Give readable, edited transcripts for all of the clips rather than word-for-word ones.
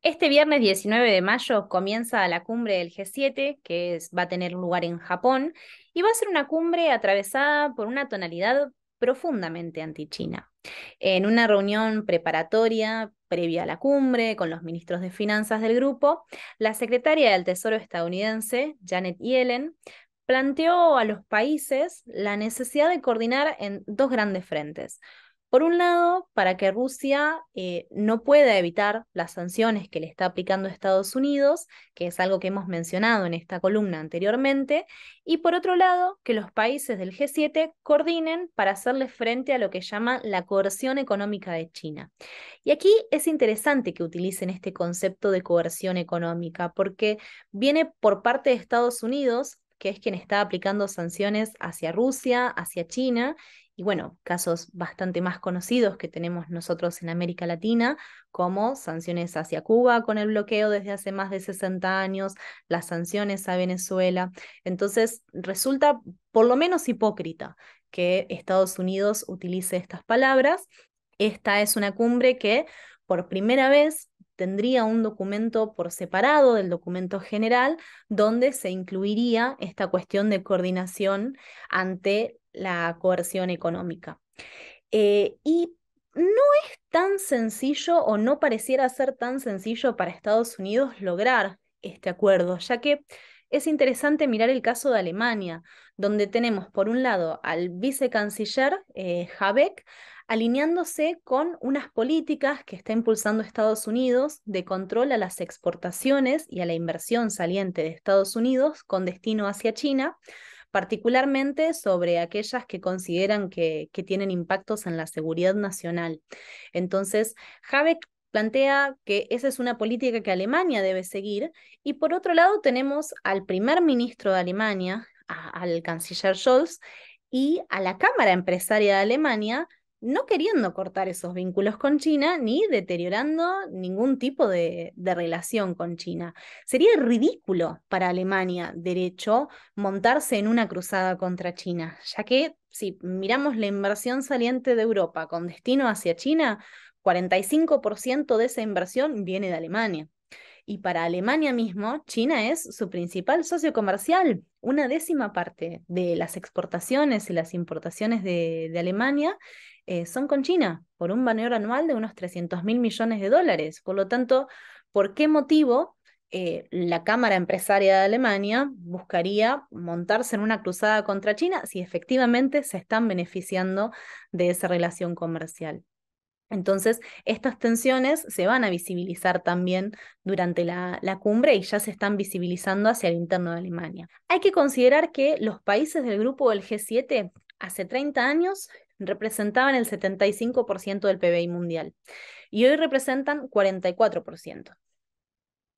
Este viernes 19 de mayo comienza la cumbre del G7, va a tener lugar en Japón, y va a ser una cumbre atravesada por una tonalidad profundamente anti-China. En una reunión preparatoria previa a la cumbre con los ministros de finanzas del grupo, la secretaria del Tesoro estadounidense, Janet Yellen, planteó a los países la necesidad de coordinar en dos grandes frentes. Por un lado, para que Rusia no pueda evitar las sanciones que le está aplicando Estados Unidos, que es algo que hemos mencionado en esta columna anteriormente, y por otro lado, que los países del G7 coordinen para hacerle frente a lo que llama la coerción económica de China. Y aquí es interesante que utilicen este concepto de coerción económica, porque viene por parte de Estados Unidos, que es quien está aplicando sanciones hacia Rusia, hacia China, y bueno, casos bastante más conocidos que tenemos nosotros en América Latina, como sanciones hacia Cuba con el bloqueo desde hace más de 60 años, las sanciones a Venezuela. Entonces, resulta por lo menos hipócrita que Estados Unidos utilice estas palabras. Esta es una cumbre que por primera vez tendría un documento por separado del documento general donde se incluiría esta cuestión de coordinación ante la coerción económica. Y no es tan sencillo o no pareciera ser tan sencillo para Estados Unidos lograr este acuerdo, ya que es interesante mirar el caso de Alemania, donde tenemos por un lado al vicecanciller Habeck alineándose con unas políticas que está impulsando Estados Unidos de control a las exportaciones y a la inversión saliente de Estados Unidos con destino hacia China, particularmente sobre aquellas que consideran que tienen impactos en la seguridad nacional. Entonces, Habeck plantea que esa es una política que Alemania debe seguir, y por otro lado tenemos al primer ministro de Alemania, al canciller Scholz, y a la Cámara Empresaria de Alemania, no queriendo cortar esos vínculos con China ni deteriorando ningún tipo de relación con China. Sería ridículo para Alemania, derecho, montarse en una cruzada contra China, ya que si miramos la inversión saliente de Europa con destino hacia China, 45% de esa inversión viene de Alemania. Y para Alemania mismo, China es su principal socio comercial. Una décima parte de las exportaciones y las importaciones de Alemania son con China, por un valor anual de unos 300.000 millones de dólares. Por lo tanto, ¿por qué motivo la Cámara Empresaria de Alemania buscaría montarse en una cruzada contra China si efectivamente se están beneficiando de esa relación comercial? Entonces, estas tensiones se van a visibilizar también durante la cumbre y ya se están visibilizando hacia el interno de Alemania. Hay que considerar que los países del grupo del G7 hace 30 años representaban el 75% del PBI mundial y hoy representan 44%.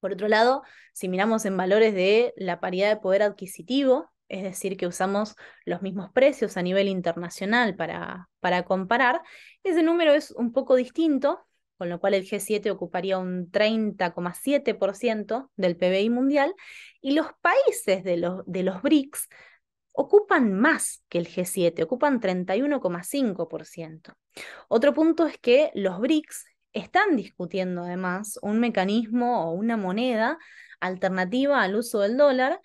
Por otro lado, si miramos en valores de la paridad de poder adquisitivo, es decir, que usamos los mismos precios a nivel internacional para comparar, ese número es un poco distinto, con lo cual el G7 ocuparía un 30,7% del PBI mundial, y los países de los BRICS ocupan más que el G7, ocupan 31,5%. Otro punto es que los BRICS están discutiendo además un mecanismo o una moneda alternativa al uso del dólar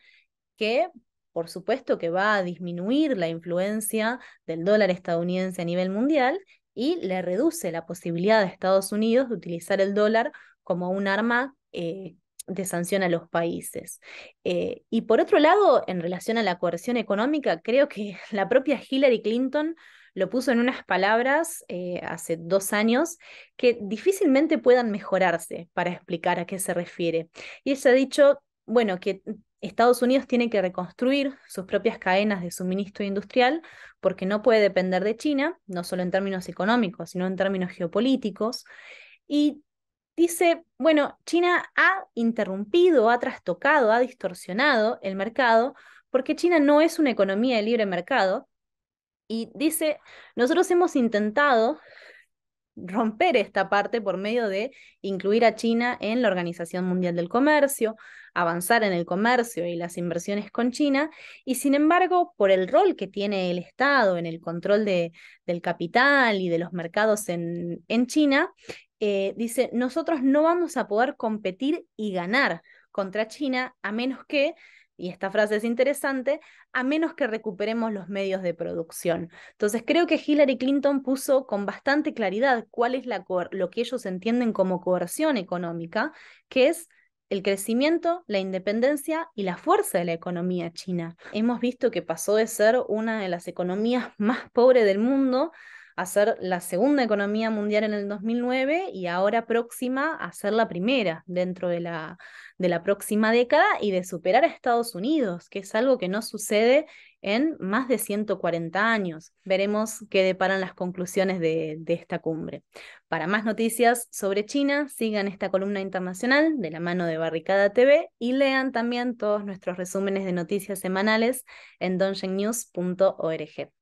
que, por supuesto, que va a disminuir la influencia del dólar estadounidense a nivel mundial y le reduce la posibilidad de Estados Unidos de utilizar el dólar como un arma de sanción a los países. Y por otro lado, en relación a la coerción económica, creo que la propia Hillary Clinton lo puso en unas palabras hace 2 años que difícilmente puedan mejorarse para explicar a qué se refiere. Y ella ha dicho, bueno, que Estados Unidos tiene que reconstruir sus propias cadenas de suministro industrial porque no puede depender de China, no solo en términos económicos, sino en términos geopolíticos. Y dice, bueno, China ha interrumpido, ha trastocado, ha distorsionado el mercado porque China no es una economía de libre mercado. Y dice, nosotros hemos intentado romper esta parte por medio de incluir a China en la Organización Mundial del Comercio, avanzar en el comercio y las inversiones con China, y sin embargo, por el rol que tiene el Estado en el control del capital y de los mercados en China, dice, nosotros no vamos a poder competir y ganar contra China a menos que, y esta frase es interesante, a menos que recuperemos los medios de producción. Entonces creo que Hillary Clinton puso con bastante claridad cuál es lo que ellos entienden como coerción económica, que es el crecimiento, la independencia y la fuerza de la economía china. Hemos visto que pasó de ser una de las economías más pobres del mundo a ser la segunda economía mundial en el 2009 y ahora próxima a ser la primera dentro de la próxima década y de superar a Estados Unidos, que es algo que no sucede en más de 140 años. Veremos qué deparan las conclusiones de esta cumbre. Para más noticias sobre China, sigan esta columna internacional de la mano de Barricada TV y lean también todos nuestros resúmenes de noticias semanales en dongengnews.org.